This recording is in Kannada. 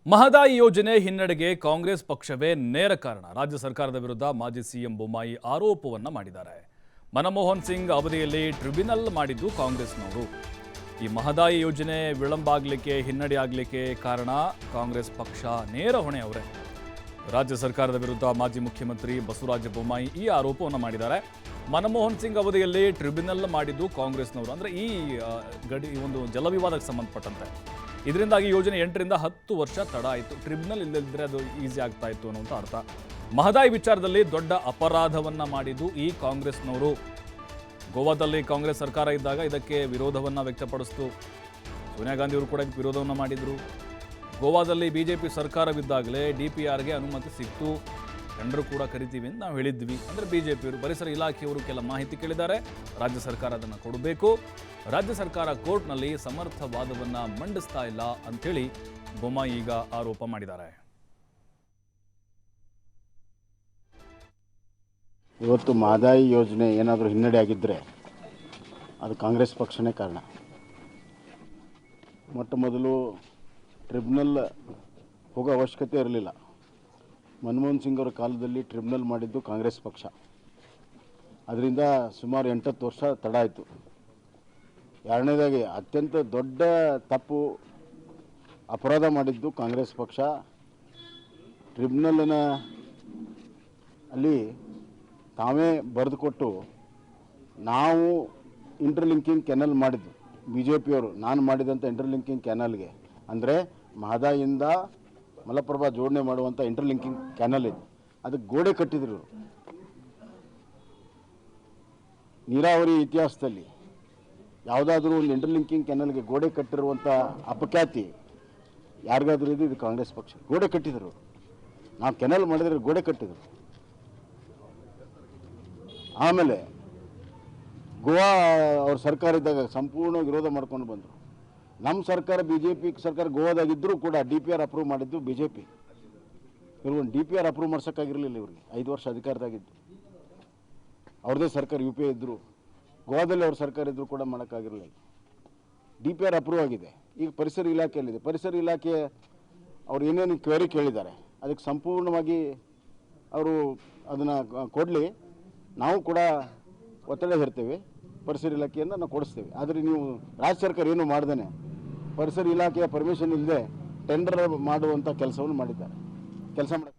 ಮಹದಾಯಿ ಯೋಜನೆ ಹಿನ್ನಡೆಗೆ ಕಾಂಗ್ರೆಸ್ ಪಕ್ಷವೇ ನೇರ ಕಾರಣ. ರಾಜ್ಯ ಸರ್ಕಾರದ ವಿರುದ್ಧ ಮಾಜಿ ಸಿಎಂ ಬೊಮ್ಮಾಯಿ ಆರೋಪವನ್ನ ಮಾಡಿದ್ದಾರೆ. ಮನಮೋಹನ್ ಸಿಂಗ್ ಅವಧಿಯಲ್ಲಿ ಟ್ರಿಬ್ಯುನಲ್ ಮಾಡಿದ್ದು ಕಾಂಗ್ರೆಸ್ನವರು. ಈ ಮಹದಾಯಿ ಯೋಜನೆ ವಿಳಂಬ ಆಗಲಿಕ್ಕೆ, ಹಿನ್ನಡೆ ಆಗಲಿಕ್ಕೆ ಕಾರಣ ಕಾಂಗ್ರೆಸ್ ಪಕ್ಷ ನೇರ ಹೊಣೆ ಅವರೇ. ರಾಜ್ಯ ಸರ್ಕಾರದ ವಿರುದ್ಧ ಮಾಜಿ ಮುಖ್ಯಮಂತ್ರಿ ಬಸವರಾಜ ಬೊಮ್ಮಾಯಿ ಈ ಆರೋಪವನ್ನು ಮಾಡಿದ್ದಾರೆ. ಮನಮೋಹನ್ ಸಿಂಗ್ ಅವಧಿಯಲ್ಲಿ ಟ್ರಿಬ್ಯುನಲ್ ಮಾಡಿದ್ದು ಕಾಂಗ್ರೆಸ್ನವರು. ಅಂದರೆ ಈ ಒಂದು ಜಲವಿವಾದಕ್ಕೆ ಸಂಬಂಧಪಟ್ಟಂತೆ ಇದರಿಂದಾಗಿ ಯೋಜನೆ 8ರಿಂದ 10 ವರ್ಷ ತಡ ಆಯಿತು. ಟ್ರಿಬ್ಯುನಲ್ ಇಲ್ಲದಿದ್ದರೆ ಅದು ಈಸಿ ಆಗ್ತಾ ಇತ್ತು ಅನ್ನುವಂಥ ಅರ್ಥ. ಮಹದಾಯಿ ವಿಚಾರದಲ್ಲಿ ದೊಡ್ಡ ಅಪರಾಧವನ್ನ ಮಾಡಿದ್ದು ಈ ಕಾಂಗ್ರೆಸ್ನವರು. ಗೋವಾದಲ್ಲಿ ಕಾಂಗ್ರೆಸ್ ಸರ್ಕಾರ ಇದ್ದಾಗ ಇದಕ್ಕೆ ವಿರೋಧವನ್ನು ವ್ಯಕ್ತಪಡಿಸಿತು. ಸೋನಿಯಾ ಗಾಂಧಿ ಅವರು ಕೂಡ ಇದಕ್ಕೆ ವಿರೋಧವನ್ನು ಮಾಡಿದರು. ಗೋವಾದಲ್ಲಿ ಬಿಜೆಪಿ ಸರ್ಕಾರವಿದ್ದಾಗಲೇ DPRಗೆ ಅನುಮತಿ ಸಿಕ್ತು. ಟೆಂಡರ್ ಕೂಡ ಕರಿತೀವಿ ಅಂತ ನಾವು ಹೇಳಿದ್ವಿ. ಅಂದರೆ ಬಿಜೆಪಿಯವರು, ಪರಿಸರ ಇಲಾಖೆಯವರು ಕೆಲ ಮಾಹಿತಿ ಕೇಳಿದ್ದಾರೆ. ರಾಜ್ಯ ಸರ್ಕಾರ ಅದನ್ನು ಕೊಡಬೇಕು. ರಾಜ್ಯ ಸರ್ಕಾರ ಕೋರ್ಟ್ನಲ್ಲಿ ಸಮರ್ಥ ವಾದವನ್ನು ಮಂಡಿಸ್ತಾ ಇಲ್ಲ ಅಂಥೇಳಿ ಬೊಮ್ಮಾಯಿ ಈಗ ಆರೋಪ ಮಾಡಿದ್ದಾರೆ. ಇವತ್ತು ಮಹದಾಯಿ ಯೋಜನೆ ಏನಾದರೂ ಹಿನ್ನಡೆ ಆಗಿದ್ದರೆ ಅದು ಕಾಂಗ್ರೆಸ್ ಪಕ್ಷನೇ ಕಾರಣ. ಮೊಟ್ಟ ಮೊದಲು ಟ್ರಿಬ್ಯುನಲ್ ಹೋಗೋ ಅವಶ್ಯಕತೆ ಇರಲಿಲ್ಲ. ಮನಮೋಹನ್ ಸಿಂಗ್ ಅವರ ಕಾಲದಲ್ಲಿ ಟ್ರಿಬ್ಯುನಲ್ ಮಾಡಿದ್ದು ಕಾಂಗ್ರೆಸ್ ಪಕ್ಷ. ಅದರಿಂದ ಸುಮಾರು 8-10 ವರ್ಷ ತಡ ಆಯಿತು. ಎರಡನೇದಾಗಿ ಅತ್ಯಂತ ದೊಡ್ಡ ತಪ್ಪು ಅಪರಾಧ ಮಾಡಿದ್ದು ಕಾಂಗ್ರೆಸ್ ಪಕ್ಷ. ಟ್ರಿಬ್ಯುನಲ್ನ ಅಲ್ಲಿ ತಾವೇ ಬರೆದುಕೊಟ್ಟು ನಾವು ಇಂಟರ್ಲಿಂಕಿಂಗ್ ಕೆನಲ್ ಮಾಡಿದ್ದು BJPಯವರು, ನಾನು ಮಾಡಿದಂಥ ಇಂಟರ್ಲಿಂಕಿಂಗ್ ಕೆನಲ್ಗೆ, ಅಂದರೆ ಮಹದಾಯಿಯಿಂದ ಮಲಪ್ರಭಾ ಜೋಡಣೆ ಮಾಡುವಂಥ ಇಂಟರ್ಲಿಂಕಿಂಗ್ ಕ್ಯಾನಲ್ ಇದೆ, ಅದಕ್ಕೆ ಗೋಡೆ ಕಟ್ಟಿದ್ರು. ನೀರಾವರಿ ಇತಿಹಾಸದಲ್ಲಿ ಯಾವುದಾದ್ರೂ ಒಂದು ಇಂಟರ್ಲಿಂಕಿಂಗ್ ಕೆನಲ್ಗೆ ಗೋಡೆ ಕಟ್ಟಿರುವಂಥ ಅಪಖ್ಯಾತಿ ಯಾರಿಗಾದ್ರೂ ಇದು ಕಾಂಗ್ರೆಸ್ ಪಕ್ಷ. ಗೋಡೆ ಕಟ್ಟಿದರು. ನಾವು ಕೆನಲ್ ಮಾಡಿದ್ರೆ ಗೋಡೆ ಕಟ್ಟಿದರು. ಆಮೇಲೆ ಗೋವಾ ಅವ್ರ ಸರ್ಕಾರ ಇದ್ದಾಗ ಸಂಪೂರ್ಣ ವಿರೋಧ ಮಾಡ್ಕೊಂಡು ಬಂದರು. ನಮ್ಮ ಸರ್ಕಾರ BJP ಸರ್ಕಾರ ಗೋವಾದಾಗಿದ್ದರೂ ಕೂಡ DPR ಅಪ್ರೂವ್ ಮಾಡಿದ್ದು BJP. ಇವರು ಒಂದು DPR ಅಪ್ರೂವ್ ಮಾಡ್ಸೋಕ್ಕಾಗಿರಲಿಲ್ಲ. ಇವ್ರಿಗೆ 5 ವರ್ಷ ಅಧಿಕಾರದಾಗಿದ್ದು. ಅವ್ರದ್ದೇ ಸರ್ಕಾರ UPA ಇದ್ದರು, ಗೋವಾದಲ್ಲಿ ಅವ್ರ ಸರ್ಕಾರ ಇದ್ದರೂ ಕೂಡ ಮಾಡೋಕ್ಕಾಗಿರಲಿಲ್ಲ. DPR ಅಪ್ರೂವ್ ಆಗಿದೆ. ಈಗ ಪರಿಸರ ಇಲಾಖೆಯಲ್ಲಿದೆ. ಪರಿಸರ ಇಲಾಖೆ ಅವ್ರು ಏನೇನು ಕ್ವೆರಿ ಕೇಳಿದ್ದಾರೆ ಅದಕ್ಕೆ ಸಂಪೂರ್ಣವಾಗಿ ಅವರು ಅದನ್ನು ಕೊಡಲಿ. ನಾವು ಕೂಡ ಒತ್ತಡ ಹೇರ್ತೇವೆ. ಪರಿಸರ ಇಲಾಖೆಯನ್ನು ನಾವು ಕೊಡಿಸ್ತೇವೆ. ಆದರೆ ನೀವು ರಾಜ್ಯ ಸರ್ಕಾರ ಏನು ಮಾಡ್ದೇ ಪರಿಸರ ಇಲಾಖೆಯ ಪರ್ಮಿಷನ್ ಇಲ್ಲದೆ ಟೆಂಡರ್ ಮಾಡುವಂಥ ಕೆಲಸವನ್ನು ಮಾಡಿದ್ದಾರೆ. ಕೆಲಸ ಮಾಡಿ